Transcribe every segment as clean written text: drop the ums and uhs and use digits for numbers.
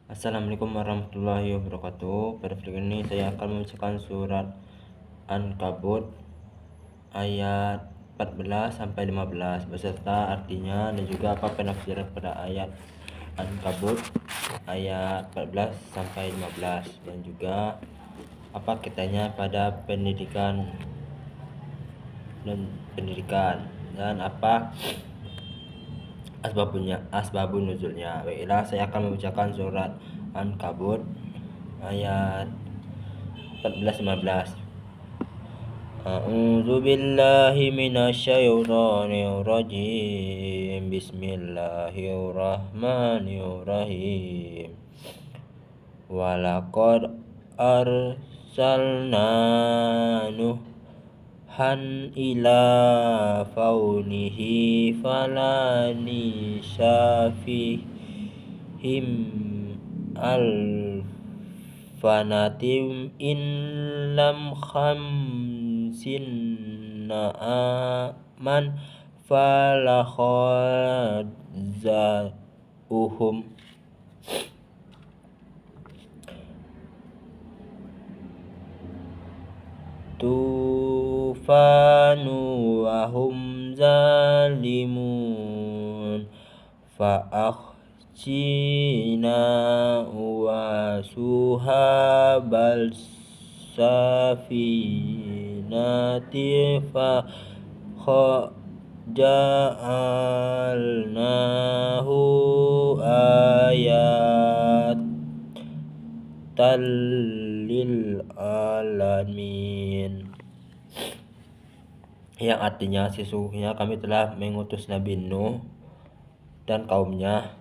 Assalamualaikum warahmatullahi wabarakatuh. Pada video ini saya akan membacakan surat Ankabut ayat 14 sampai 15 beserta artinya dan juga apa penafsiran pada ayat Ankabut ayat 14 sampai 15 dan juga apa kaitannya pada pendidikan dan apa asbabun nuzulnya. Baiklah, saya akan membacakan surat Ankabut ayat 14-15. A'udzu billahi minasyaitonir rajim. Bismillahirrahmanirrahim. Walaqad arsalna Nuhan ila faunihi falani syafihim alfanatim in lam khamsinna aman falakhadzauhum tufanu wa hum zalimun fa'akhsina wa suhabal safinati fa ja'alnahu ayatan lil alamin, yang artinya sesungguhnya kami telah mengutus Nabi Nuh dan kaumnya,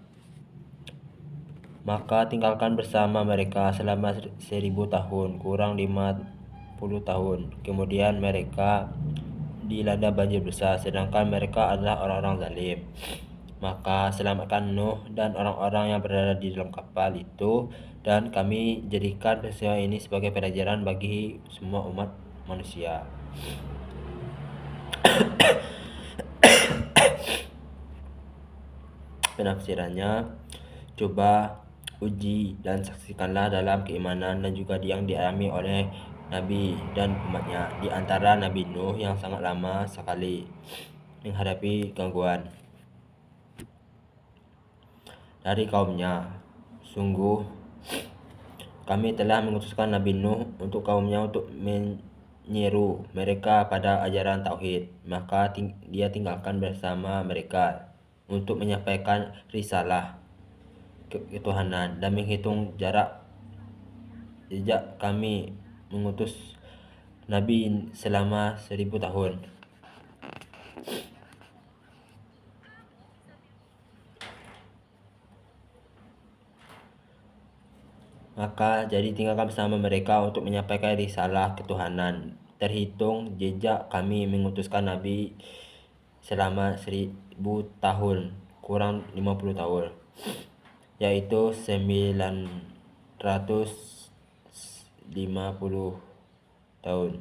maka tinggalkan bersama mereka selama 1000 tahun kurang 50 tahun. Kemudian mereka dilanda banjir besar sedangkan mereka adalah orang-orang zalim. Maka selamatkan Nuh dan orang-orang yang berada di dalam kapal itu, dan kami jadikan peristiwa ini sebagai pelajaran bagi semua umat manusia. Penafsirannya, coba uji dan saksikanlah dalam keimanan dan juga yang dialami oleh Nabi dan umatnya, di antara Nabi Nuh yang sangat lama sekali menghadapi gangguan dari kaumnya. Sungguh kami telah mengutuskan Nabi Nuh untuk kaumnya untuk menyeru mereka pada ajaran tauhid, maka dia tinggalkan bersama mereka untuk menyampaikan risalah ketuhanan dan menghitung jarak sejak kami mengutus Nabi selama 1000 tahun. Maka jadi tinggalkan bersama mereka untuk menyampaikan risalah ketuhanan. Terhitung jejak kami mengutuskan Nabi selama 1000 tahun kurang 50 tahun, yaitu 950 tahun.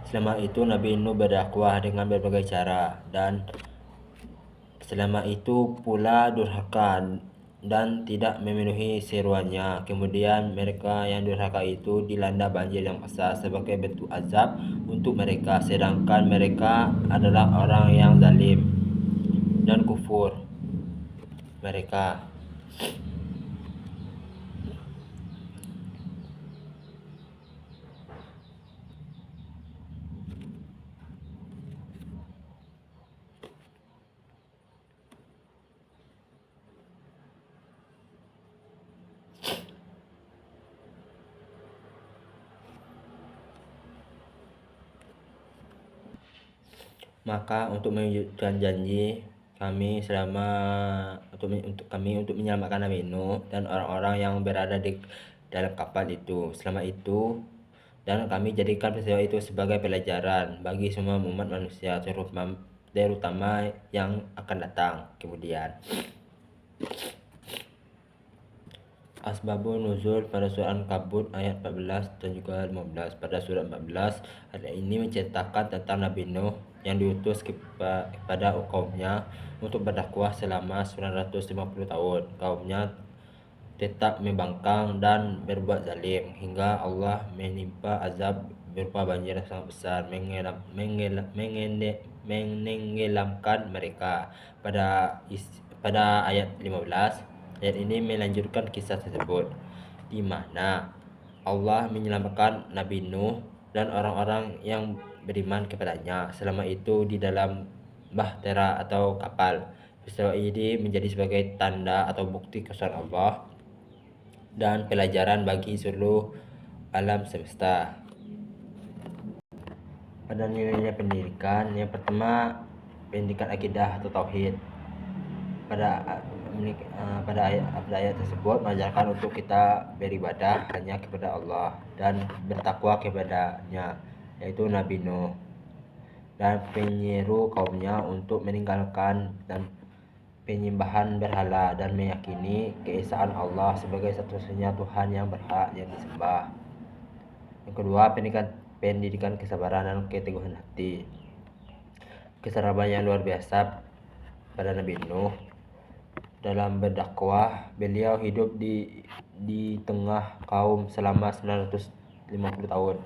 Selama itu Nabi Nuh berdakwah dengan berbagai cara, dan selama itu pula durhaka dan tidak memenuhi seruannya. Kemudian mereka yang durhaka itu dilanda banjir yang besar sebagai bentuk azab untuk mereka, sedangkan mereka adalah orang yang zalim dan kufur mereka. Maka untuk mewujudkan janji kami untuk menyelamatkan Nabi Nuh dan orang-orang yang berada di dalam kapal itu selama itu, dan kami jadikan peristiwa itu sebagai pelajaran bagi semua umat manusia, terutama yang akan datang kemudian. Asbabun nuzul pada surat Ankabut ayat 14 dan juga 15. Pada surat 14, ayat ini menceritakan tentang Nabi Nuh yang diutus kepada kaumnya untuk berdakwah selama 950 tahun. Kaumnya tetap membangkang dan berbuat zalim hingga Allah menimpa azab berupa banjir yang sangat besar menenggelamkan mereka. Pada ayat 15, ayat ini melanjutkan kisah tersebut, di mana Allah menyelamatkan Nabi Nuh dan orang-orang yang beriman kepadanya selama itu di dalam bahtera atau kapal. Peristiwa ini menjadi sebagai tanda atau bukti kebesaran Allah dan pelajaran bagi seluruh alam semesta. Pada nilai pendidikan, yang pertama pendidikan akidah atau tauhid. Pada ayat tersebut mengajarkan untuk kita beribadah hanya kepada Allah dan bertakwa kepadanya, yaitu Nabi Nuh, dan penyeru kaumnya untuk meninggalkan dan penyembahan berhala dan meyakini keesaan Allah sebagai satu-satunya Tuhan yang berhak yang disembah. Yang kedua, pendidikan kesabaran dan keteguhan hati. Kesabaran yang luar biasa pada Nabi Nuh dalam berdakwah. Beliau hidup di tengah kaum selama 950 tahun.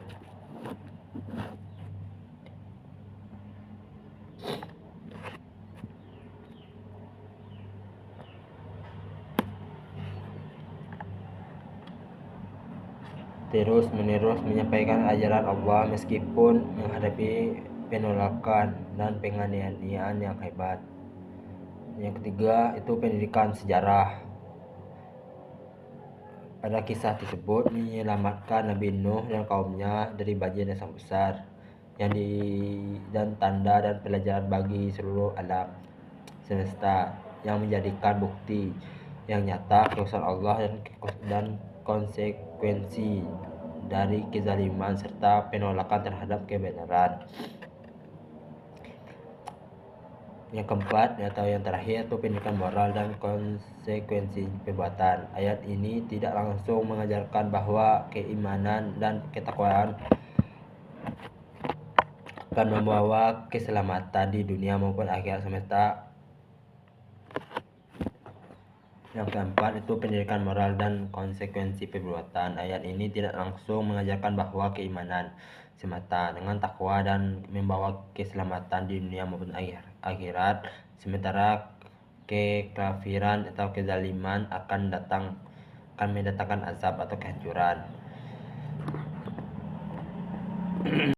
Terus menerus menyampaikan ajaran Allah meskipun menghadapi penolakan dan penganiayaan yang hebat. Yang ketiga itu pendidikan sejarah. Pada kisah tersebut menyelamatkan Nabi Nuh dan kaumnya dari banjir yang sangat besar, dan tanda dan pelajaran bagi seluruh alam semesta yang menjadikan bukti yang nyata kekuasaan Allah dan konsekuensi dari kezaliman serta penolakan terhadap kebenaran. Yang keempat atau yang terakhir itu pendidikan moral dan konsekuensi perbuatan. Ayat ini tidak langsung mengajarkan bahwa keimanan dan ketakwaan akan membawa keselamatan di dunia maupun akhirat semesta. Yang keempat itu pendidikan moral dan konsekuensi perbuatan. Ayat ini tidak langsung mengajarkan bahwa keimanan semata dengan takwa dan membawa keselamatan di dunia maupun akhirat, sementara kekafiran atau kezaliman akan mendatangkan azab atau kehancuran.